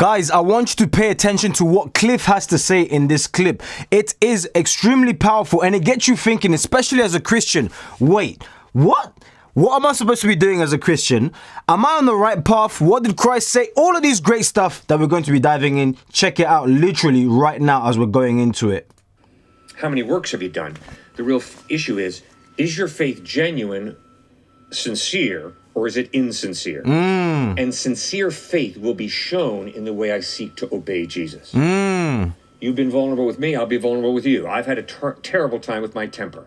Guys, I want you to pay attention to what Cliffe has to say in this clip. It is extremely powerful and it gets you thinking, especially as a Christian. Wait, what? What am I supposed to be doing as a Christian? Am I on the right path? What did Christ say? All of these great stuff that we're going to be diving in. Check it out literally right now as we're going into it. How many works have you done? The real issue is your faith genuine, sincere, or is it insincere? And sincere faith will be shown in the way I seek to obey Jesus. You've been vulnerable with me, I'll be vulnerable with you. I've had a terrible time with my temper.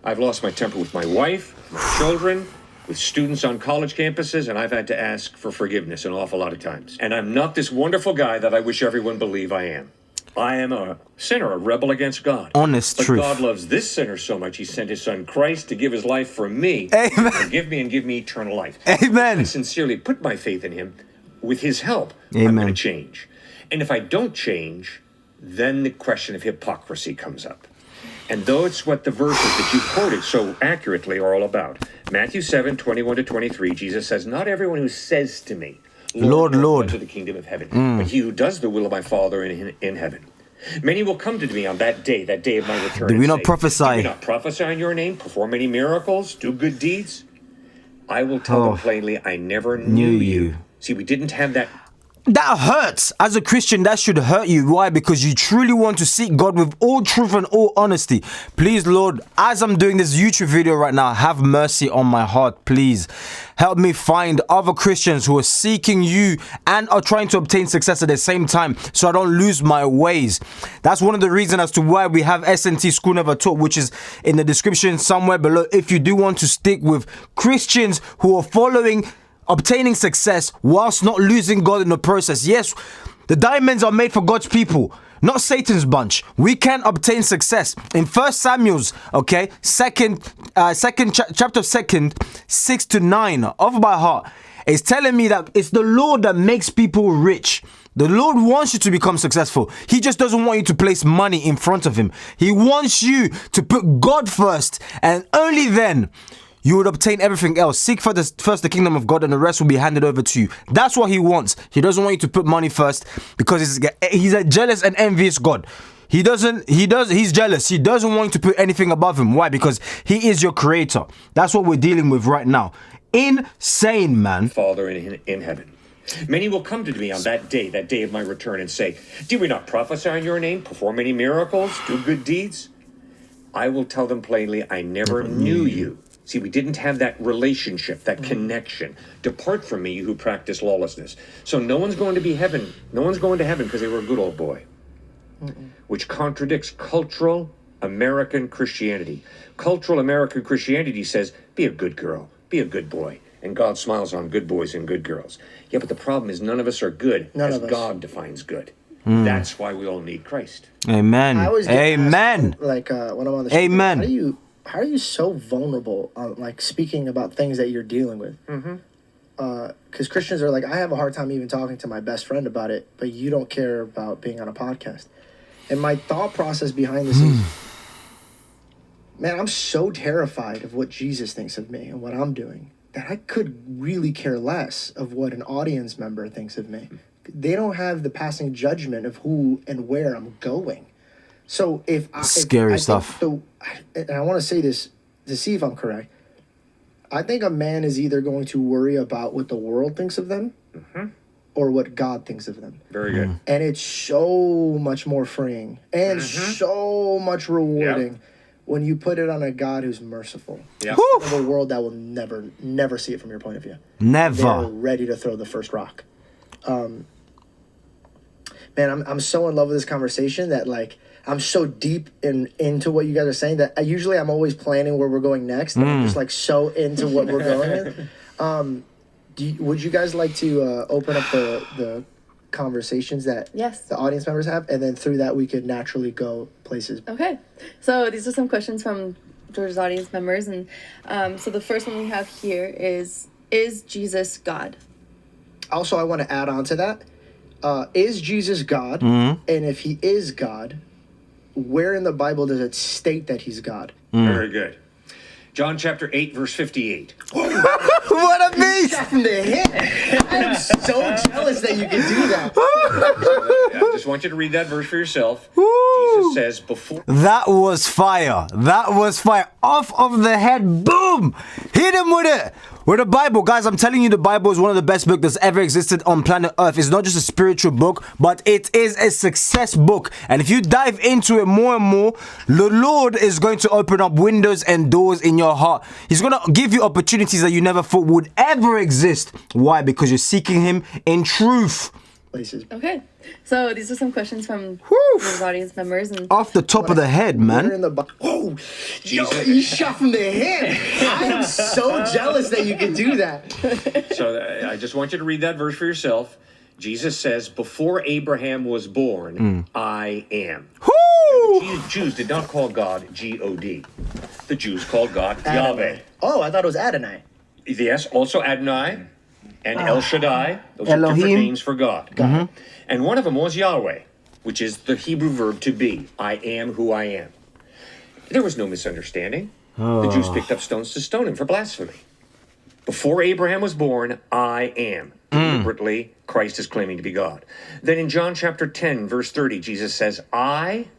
I've lost my temper with my wife, my children, with students on college campuses, and I've had to ask for forgiveness an awful lot of times. And I'm not this wonderful guy that I wish everyone believe I am. I am a sinner, a rebel against God. Honest truth. But God loves this sinner so much, he sent his son Christ to give his life for me. Amen. Forgive me and give me eternal life. Amen. I sincerely put my faith in him. With his help, Amen. I'm going to change. And if I don't change, then the question of hypocrisy comes up. And though it's what the verses that you quoted so accurately are all about. Matthew 7:21-23, Jesus says, not everyone who says to me, Lord, Lord, enter the kingdom of heaven, but he who does the will of my Father in heaven. Many will come to me on that day of my return. Do we not prophesy? Do we not prophesy in your name, perform any miracles, do good deeds? I will tell them plainly, I never knew you. See, we didn't have that. That hurts. As a Christian, that should hurt you. Why? Because you truly want to seek God with all truth and all honesty. Please, Lord, as I'm doing this YouTube video right now, have mercy on my heart, please. Help me find other Christians who are seeking you and are trying to obtain success at the same time so I don't lose my ways. That's one of the reasons as to why we have SNT School Never Taught, which is in the description somewhere below. If you do want to stick with Christians who are obtaining success whilst not losing God in the process. Yes, the diamonds are made for God's people, not Satan's bunch. We can obtain success. In 1 Samuel's, chapter 2, 6-9 of my heart, it's telling me that it's the Lord that makes people rich. The Lord wants you to become successful. He just doesn't want you to place money in front of him. He wants you to put God first, and only then you would obtain everything else. Seek first the kingdom of God and the rest will be handed over to you. That's what he wants. He doesn't want you to put money first because he's a jealous and envious God. He's jealous. He doesn't want you to put anything above him. Why? Because he is your creator. That's what we're dealing with right now. Insane, man. Father in heaven. Many will come to me on that day of my return and say, did we not prophesy in your name, perform any miracles, do good deeds? I will tell them plainly, I never knew you. See, we didn't have that relationship, that connection. Depart from me, you who practice lawlessness. So no one's going to be heaven. No one's going to heaven because they were a good old boy. Which contradicts cultural American Christianity. Cultural American Christianity says, be a good girl, be a good boy. And God smiles on good boys and good girls. Yeah, but the problem is none of us are good as God defines good. That's why we all need Christ. Amen. Amen. Like when I'm on the street, Amen. How are you so vulnerable on like speaking about things that you're dealing with? Because Christians are like, I have a hard time even talking to my best friend about it, but you don't care about being on a podcast. And my thought process behind this is, man, I'm so terrified of what Jesus thinks of me and what I'm doing that I could really care less of what an audience member thinks of me. They don't have the passing judgment of who and where I'm going. So scary stuff. And I want to say this to see if I'm correct. I think a man is either going to worry about what the world thinks of them or what God thinks of them. Very good. And it's so much more freeing and so much rewarding when you put it on a God who's merciful. Yeah. Of a world that will never see it from your point of view. Never. They're ready to throw the first rock. Man, I'm so in love with this conversation that like I'm so deep into what you guys are saying that I'm always planning where we're going next. And I'm just like so into what we're going with. Would you guys like to open up the conversations that the audience members have, and then through that we could naturally go places? Okay, so these are some questions from George's audience members, and so the first one we have here is Jesus God? Also, I want to add on to that. Is Jesus God? And if he is God, where in the Bible does it state that he's God? Very good. John chapter 8, verse 58. What a beast! Shot from the hip. I am so jealous that you can do that. I just want you to read that verse for yourself. Jesus says, before... That was fire. That was fire. Off of the head. Boom! Hit him with it. With the Bible. Guys, I'm telling you, the Bible is one of the best books that's ever existed on planet Earth. It's not just a spiritual book, but it is a success book. And if you dive into it more and more, the Lord is going to open up windows and doors in your heart. He's going to give you opportunities that you never thought would ever exist. Why? Because you're seeking Him in truth. Places. Okay, so these are some questions from those audience members. And Off the top of the head, We're man. in the Whoa! Yo, you shot from the hip. I am so jealous that you can do that. So I just want you to read that verse for yourself. Jesus says, before Abraham was born, I am. Woo! The Jews did not call God G-O-D. The Jews called God Yahweh. Oh, I thought it was Adonai. Yes, also Adonai and El Shaddai. Those are different Elohim. names for God. And one of them was Yahweh, which is the Hebrew verb to be. I am who I am. There was no misunderstanding. The Jews picked up stones to stone him for blasphemy. Before Abraham was born, I am. Deliberately, Christ is claiming to be God. Then in John chapter 10, verse 30, Jesus says, I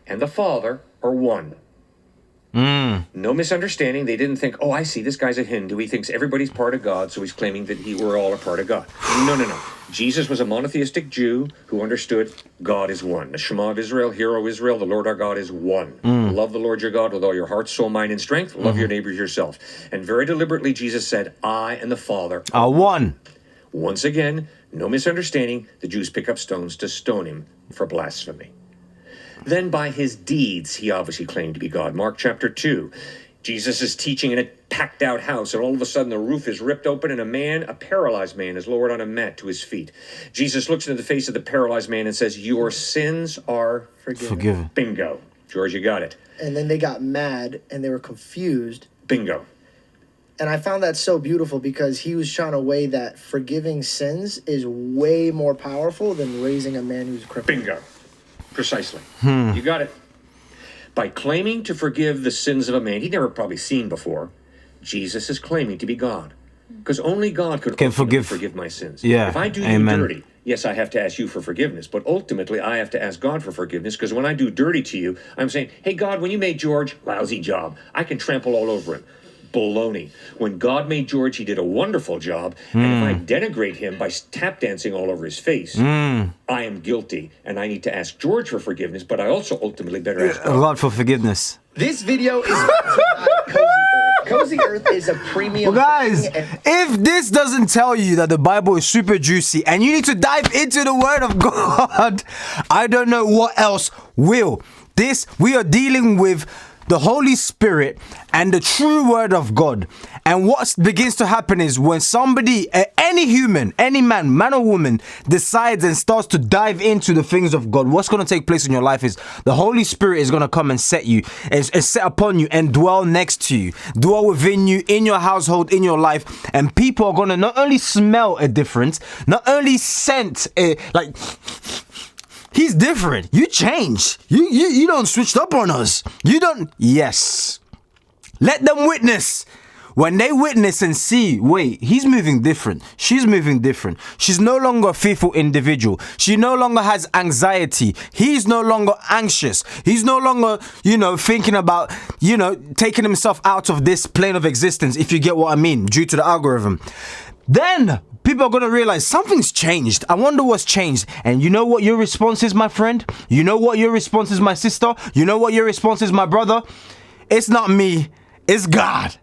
and the Father are one. No misunderstanding. They didn't think, oh, I see, this guy's a Hindu. He thinks everybody's part of God, so he's claiming that we're all a part of God. No. Jesus was a monotheistic Jew who understood God is one. The Shema of Israel, Hear, O Israel, the Lord our God is one. Love the Lord your God with all your heart, soul, mind, and strength. Love your neighbors yourself. And very deliberately, Jesus said, I and the Father are one. Once again, no misunderstanding. The Jews pick up stones to stone him for blasphemy. Then by his deeds, he obviously claimed to be God. Mark chapter 2, Jesus is teaching in a packed out house, and all of a sudden the roof is ripped open, and a paralyzed man, is lowered on a mat to his feet. Jesus looks into the face of the paralyzed man and says, your sins are Forgiven. Bingo. George, you got it. And then they got mad and they were confused. Bingo. And I found that so beautiful because he was trying to weigh that forgiving sins is way more powerful than raising a man who's crippled. Bingo. Precisely. You got it. By claiming to forgive the sins of a man he'd never probably seen before, Jesus is claiming to be God. Because only God can forgive my sins. Yeah, if I do amen. you dirty, yes, I have to ask you for forgiveness. But ultimately, I have to ask God for forgiveness. Because when I do dirty to you, I'm saying, hey, God, when you made George, lousy job. I can trample all over him. Baloney. When God made George, he did a wonderful job. And if I denigrate him by tap dancing all over his face, I am guilty. And I need to ask George for forgiveness, but I also ultimately better ask God. God for forgiveness. This video is brought to you by Cozy Earth. Cozy Earth is a premium. Well, guys, thing, and if this doesn't tell you that the Bible is super juicy and you need to dive into the Word of God, I don't know what else will. We are dealing with the Holy Spirit and the true Word of God. And what begins to happen is when somebody, any human, any man or woman, decides and starts to dive into the things of God, what's going to take place in your life is the Holy Spirit is going to come and set you, and set upon you and dwell next to you, dwell within you, in your household, in your life. And people are going to not only smell a difference, not only scent, like... He's different. You change. You don't switch up on us. You don't. Yes. Let them witness. When they witness and see, wait, he's moving different. She's moving different. She's no longer a fearful individual. She no longer has anxiety. He's no longer anxious. He's no longer, thinking about, taking himself out of this plane of existence, if you get what I mean, due to the algorithm. Then people are going to realize something's changed. I wonder what's changed. And you know what your response is, my friend? You know what your response is, my sister? You know what your response is, my brother? It's not me. It's God.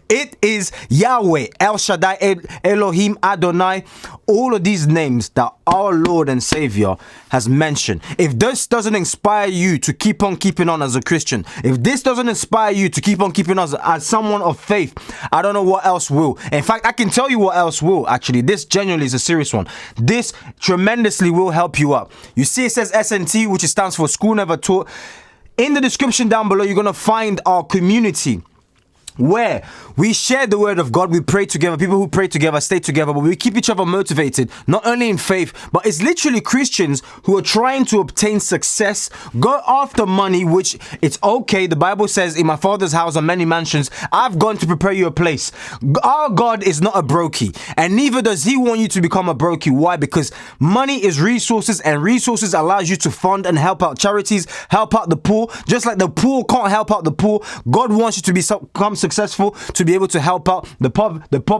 It is Yahweh, El Shaddai, Elohim, Adonai. All of these names that our Lord and Savior has mentioned. If this doesn't inspire you to keep on keeping on as a Christian, if this doesn't inspire you to keep on keeping on as someone of faith, I don't know what else will. In fact, I can tell you what else will, actually. This genuinely is a serious one. This tremendously will help you up. You see, it says SNT, which stands for School Never Taught. In the description down below, you're going to find our community. where we share the word of God, we pray together, people who pray together, stay together, but we keep each other motivated, not only in faith, but it's literally Christians who are trying to obtain success, go after money, which it's okay. The Bible says, in my Father's house are many mansions. I've gone to prepare you a place. Our God is not a brokey, and neither does he want you to become a brokey. Why? Because money is resources, and resources allows you to fund and help out charities, help out the poor. Just like the poor can't help out the poor, God wants you to become successful, to be able to help out the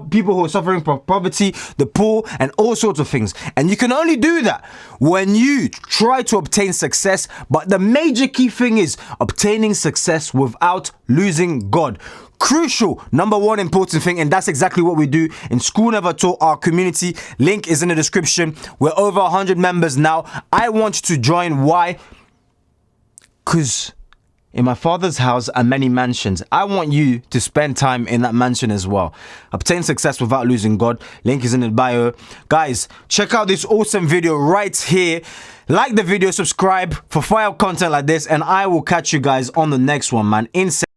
people who are suffering from poverty, the poor, and all sorts of things. And you can only do that when you try to obtain success. But the major key thing is obtaining success without losing God. Crucial, number one important thing, and that's exactly what we do in School Never Taught, our community. Link is in the description. We're over 100 members now. I want you to join. Why? Because in my Father's house are many mansions. I want you to spend time in that mansion as well. Obtain success without losing God. Link is in the bio. Guys, check out this awesome video right here. Like the video, subscribe for fire content like this, and I will catch you guys on the next one, man. Insane.